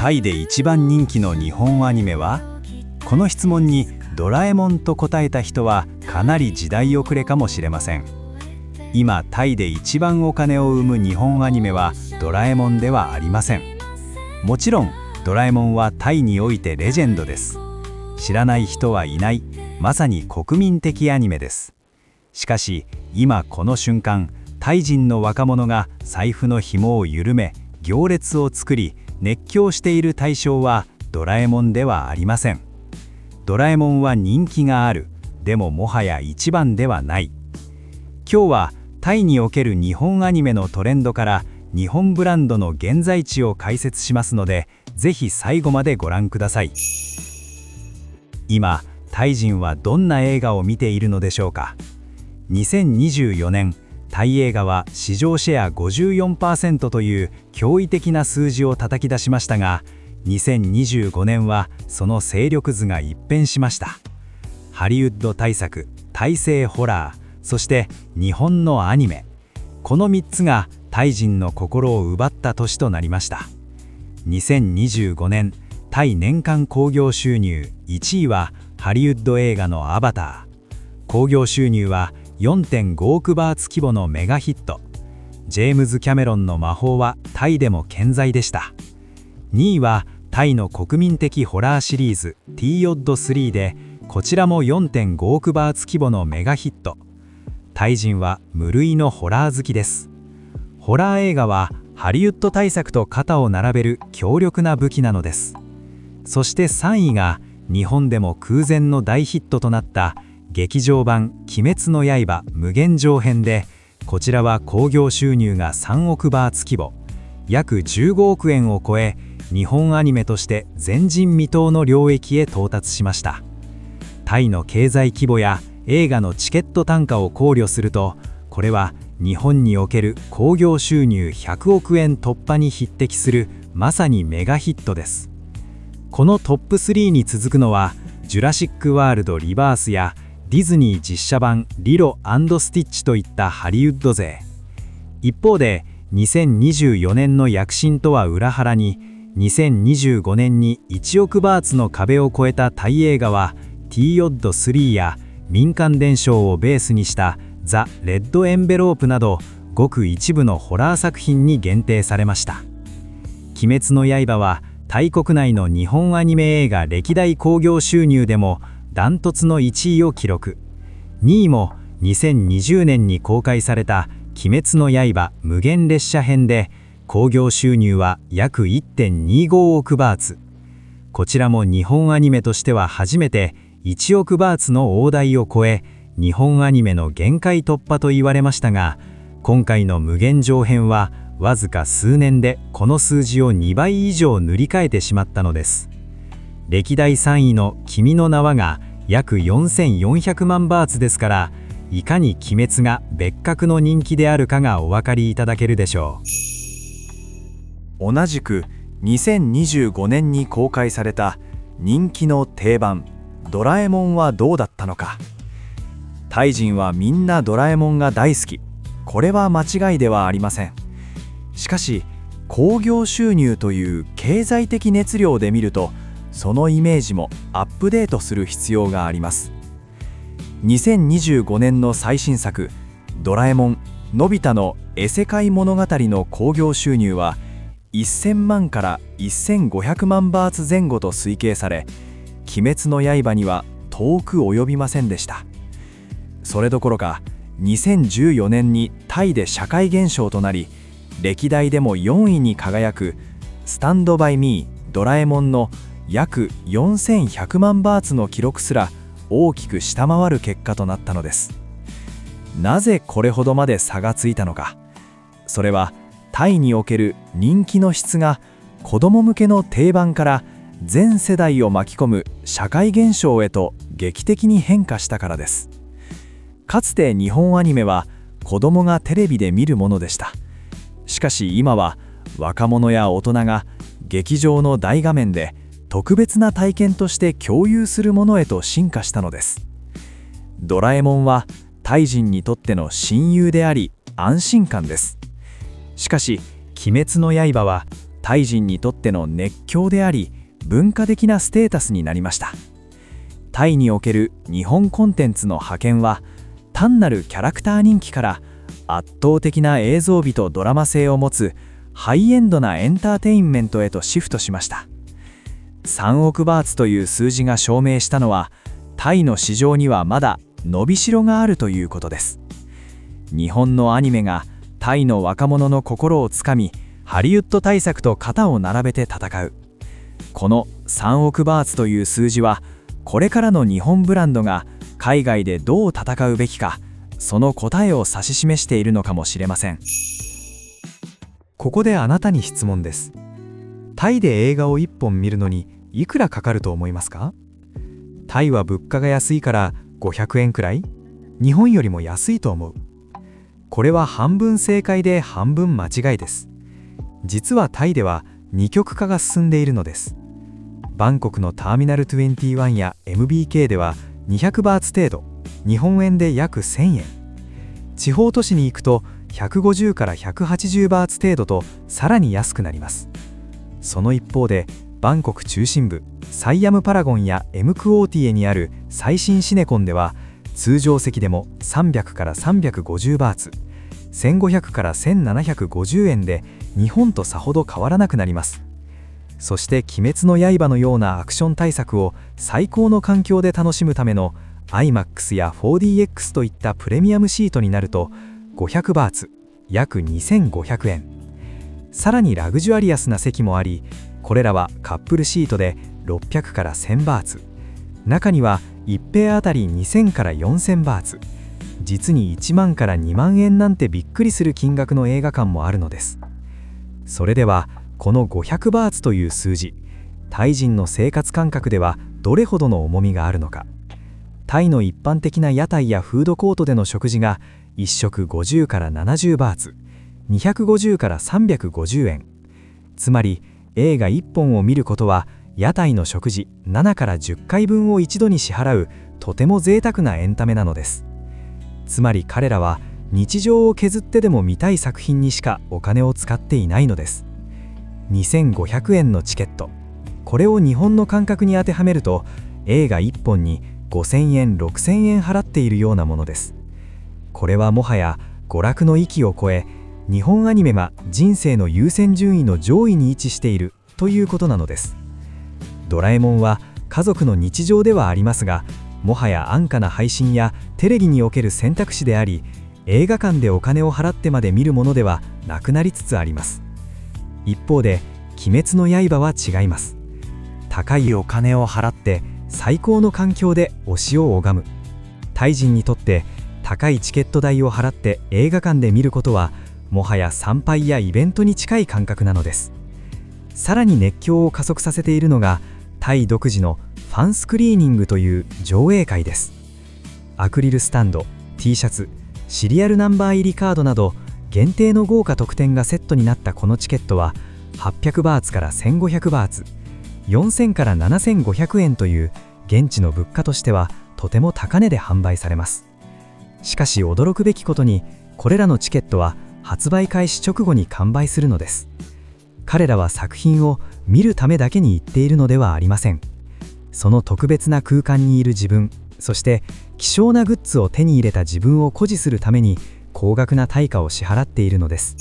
タイで一番人気の日本アニメは？この質問にドラえもんと答えた人はかなり時代遅れかもしれません。今タイで一番お金を生む日本アニメはドラえもんではありません。もちろんドラえもんはタイにおいてレジェンドです。知らない人はいない、まさに国民的アニメです。しかし今この瞬間、タイ人の若者が財布の紐を緩め行列を作り熱狂している対象はドラえもんではありません。ドラえもんは人気がある、でももはや一番ではない。今日はタイにおける日本アニメのトレンドから日本ブランドの現在地を解説しますので、ぜひ最後までご覧ください。今タイ人はどんな映画を見ているのでしょうか。2024年タイ映画は市場シェア 54% という驚異的な数字を叩き出しましたが、2025年はその勢力図が一変しました。ハリウッド大作、タイ製ホラー、そして日本のアニメ、この3つがタイ人の心を奪った年となりました。2025年タイ年間興行収入1位はハリウッド映画のアバター。興行収入は 4.5 億バーツ規模のメガヒット。ジェームズ・キャメロンの魔法はタイでも健在でした。2位はタイの国民的ホラーシリーズ T オッド3で、こちらも 4.5 億バーツ規模のメガヒット。タイ人は無類のホラー好きです。ホラー映画はハリウッド大作と肩を並べる強力な武器なのです。そして3位が日本でも空前の大ヒットとなった劇場版鬼滅の刃無限上編で、こちらは興行収入が3億バーツ規模、約15億円を超え、日本アニメとして前人未到の領域へ到達しました。タイの経済規模や映画のチケット単価を考慮すると、これは日本における興行収入100億円突破に匹敵するまさにメガヒットです。このトップ3に続くのはジュラシック・ワールド・リバースやディズニー実写版リロ&スティッチといったハリウッド勢。一方で2024年の躍進とは裏腹に、2025年に1億バーツの壁を越えたタイ映画は T オッド3や民間伝承をベースにしたザ・レッド・エンベロープなどごく一部のホラー作品に限定されました。鬼滅の刃はタイ国内の日本アニメ映画歴代興行収入でもダントツの1位を記録。2位も2020年に公開された鬼滅の刃無限列車編で、興行収入は約 1.25 億バーツ。こちらも日本アニメとしては初めて1億バーツの大台を超え、日本アニメの限界突破と言われましたが、今回の無限上編はわずか数年でこの数字を2倍以上塗り替えてしまったのです。歴代3位の君の名はが約4400万バーツですから、いかに鬼滅が別格の人気であるかがお分かりいただけるでしょう。同じく2025年に公開された人気の定番ドラえもんはどうだったのか。タイ人はみんなドラえもんが大好き。これは間違いではありません。しかし興行収入という経済的熱量で見ると、そのイメージもアップデートする必要があります。2025年の最新作ドラえもんのび太の絵世界物語の興行収入は1000万から1500万バーツ前後と推計され、鬼滅の刃には遠く及びませんでした。それどころか2014年にタイで社会現象となり、歴代でも4位に輝くスタンドバイミードラえもんの約4100万バーツの記録すら大きく下回る結果となったのです。なぜこれほどまで差がついたのか。それはタイにおける人気の質が子ども向けの定番から全世代を巻き込む社会現象へと劇的に変化したからです。かつて日本アニメは子どもがテレビで見るものでした。しかし今は若者や大人が劇場の大画面で特別な体験として共有するものへと進化したのです。ドラえもんはタイ人にとっての親友であり安心感です。しかし鬼滅の刃はタイ人にとっての熱狂であり、文化的なステータスになりました。タイにおける日本コンテンツの覇権は、単なるキャラクター人気から圧倒的な映像美とドラマ性を持つハイエンドなエンターテインメントへとシフトしました。3億バーツという数字が証明したのは、タイの市場にはまだ伸びしろがあるということです。日本のアニメがタイの若者の心をつかみ、ハリウッド大作と肩を並べて戦う。この3億バーツという数字は、これからの日本ブランドが海外でどう戦うべきか、その答えを指し示しているのかもしれません。ここであなたに質問です。タイで映画を1本見るのにいくらかかると思いますか？タイは物価が安いから500円くらい？日本よりも安いと思う。これは半分正解で半分間違いです。実はタイでは二極化が進んでいるのです。バンコクのターミナル21や MBK では200バーツ程度、日本円で約1000円。地方都市に行くと150から180バーツ程度とさらに安くなります。その一方で、バンコク中心部サイアムパラゴンやエムクオーティエにある最新シネコンでは、通常席でも300から350バーツ、1500から1750円で日本とさほど変わらなくなります。そして鬼滅の刃のようなアクション大作を最高の環境で楽しむための IMAX や 4DX といったプレミアムシートになると500バーツ、約2500円。さらにラグジュアリアスな席もあり、これらはカップルシートで600から1000バーツ、中には1ペアあたり2000から4000バーツ、実に1万から2万円なんてびっくりする金額の映画館もあるのです。それではこの500バーツという数字、タイ人の生活感覚ではどれほどの重みがあるのか。タイの一般的な屋台やフードコートでの食事が1食50から70バーツ、250から350円。つまり映画1本を見ることは屋台の食事7から10回分を一度に支払うとても贅沢なエンタメなのです。つまり彼らは日常を削ってでも見たい作品にしかお金を使っていないのです。2500円のチケット、これを日本の感覚に当てはめると映画1本に5000円6000円払っているようなものです。これはもはや娯楽の域を超え、日本アニメが人生の優先順位の上位に位置しているということなのです。ドラえもんは家族の日常ではありますが、もはや安価な配信やテレビにおける選択肢であり、映画館でお金を払ってまで見るものではなくなりつつあります。一方で鬼滅の刃は違います。高いお金を払って最高の環境で推しを拝む。タイ人にとって高いチケット代を払って映画館で見ることはもはや参拝やイベントに近い感覚なのです。さらに熱狂を加速させているのがタイ独自のファンスクリーニングという上映会です。アクリルスタンド、T シャツ、シリアルナンバー入りカードなど限定の豪華特典がセットになったこのチケットは800バーツから1500バーツ、4000から7500円という現地の物価としてはとても高値で販売されます。しかし驚くべきことに、これらのチケットは発売開始直後に完売するのです。彼らは作品を見るためだけに行っているのではありません。その特別な空間にいる自分、そして希少なグッズを手に入れた自分を誇示するために高額な対価を支払っているのです。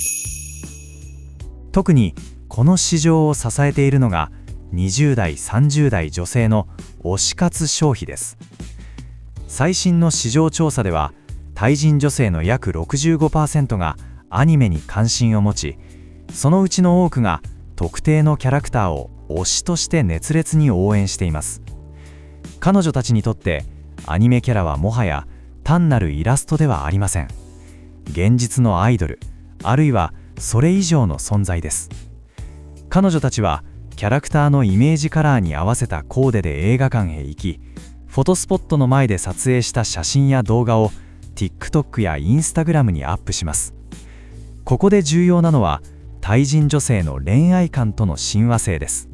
特にこの市場を支えているのが20代30代女性の推し活消費です。最新の市場調査ではタイ人女性の約 65% がアニメに関心を持ち、そのうちの多くが特定のキャラクターを推しとして熱烈に応援しています。彼女たちにとってアニメキャラはもはや単なるイラストではありません。現実のアイドル、あるいはそれ以上の存在です。彼女たちはキャラクターのイメージカラーに合わせたコーデで映画館へ行き、フォトスポットの前で撮影した写真や動画を TikTok や Instagram にアップします。ここで重要なのはタイ人女性の恋愛観との親和性です。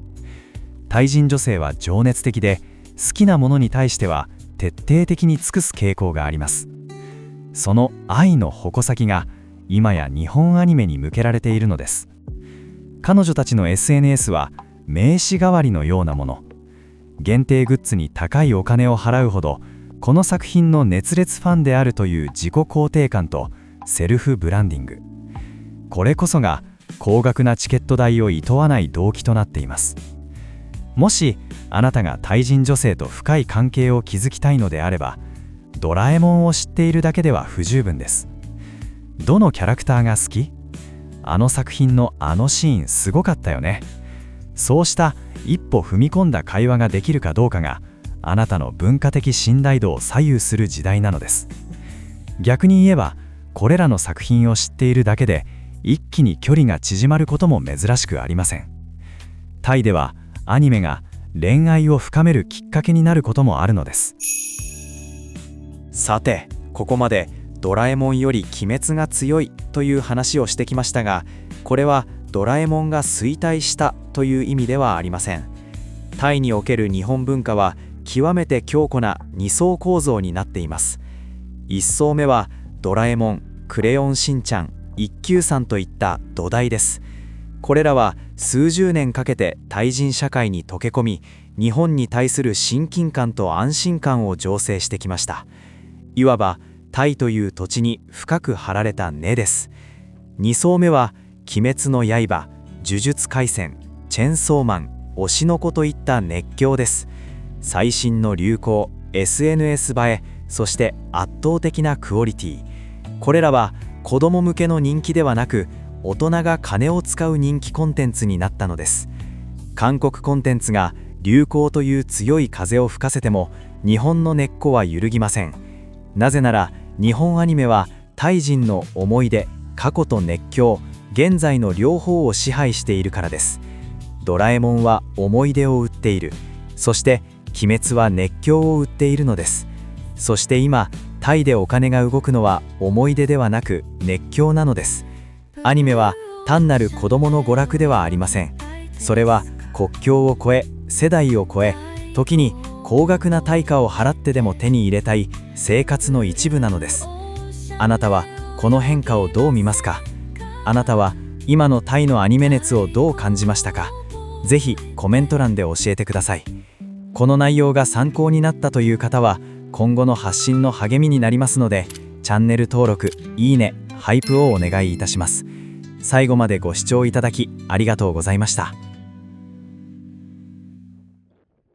タイ人女性は情熱的で、好きなものに対しては徹底的に尽くす傾向があります。その愛の矛先が今や日本アニメに向けられているのです。彼女たちの SNS は名刺代わりのようなもの。限定グッズに高いお金を払うほど、この作品の熱烈ファンであるという自己肯定感とセルフブランディング。これこそが高額なチケット代を厭わない動機となっています。もしあなたがタイ人女性と深い関係を築きたいのであれば、ドラえもんを知っているだけでは不十分です。どのキャラクターが好き？あの作品のあのシーンすごかったよね。そうした一歩踏み込んだ会話ができるかどうかが、あなたの文化的信頼度を左右する時代なのです。逆に言えば、これらの作品を知っているだけで一気に距離が縮まることも珍しくありません。タイではアニメが恋愛を深めるきっかけになることもあるのです。さて、ここまでドラえもんより鬼滅が強いという話をしてきましたが、これはドラえもんが衰退したという意味ではありません。タイにおける日本文化は極めて強固な二層構造になっています。一層目はドラえもん、クレヨンしんちゃん、一休さんといった土台です。これらは数十年かけてタイ人社会に溶け込み、日本に対する親近感と安心感を醸成してきました。いわばタイという土地に深く張られた根です。2層目は鬼滅の刃、呪術廻戦、チェンソーマン、推しの子といった熱狂です。最新の流行、SNS 映え、そして圧倒的なクオリティ。これらは子供向けの人気ではなく、大人が金を使う人気コンテンツになったのです。韓国コンテンツが流行という強い風を吹かせても、日本の根っこは揺るぎません。なぜなら日本アニメはタイ人の思い出、過去と熱狂、現在の両方を支配しているからです。ドラえもんは思い出を売っている。そして鬼滅は熱狂を売っているのです。そして今タイでお金が動くのは思い出ではなく熱狂なのです。アニメは単なる子供の娯楽ではありません。それは国境を越え、世代を超え、時に高額な対価を払ってでも手に入れたい生活の一部なのです。あなたはこの変化をどう見ますか？あなたは今のタイのアニメ熱をどう感じましたか？ぜひコメント欄で教えてください。この内容が参考になったという方は今後の発信の励みになりますので、チャンネル登録、いいね、ハイプをお願いいたします。最後までご視聴いただきありがとうございました。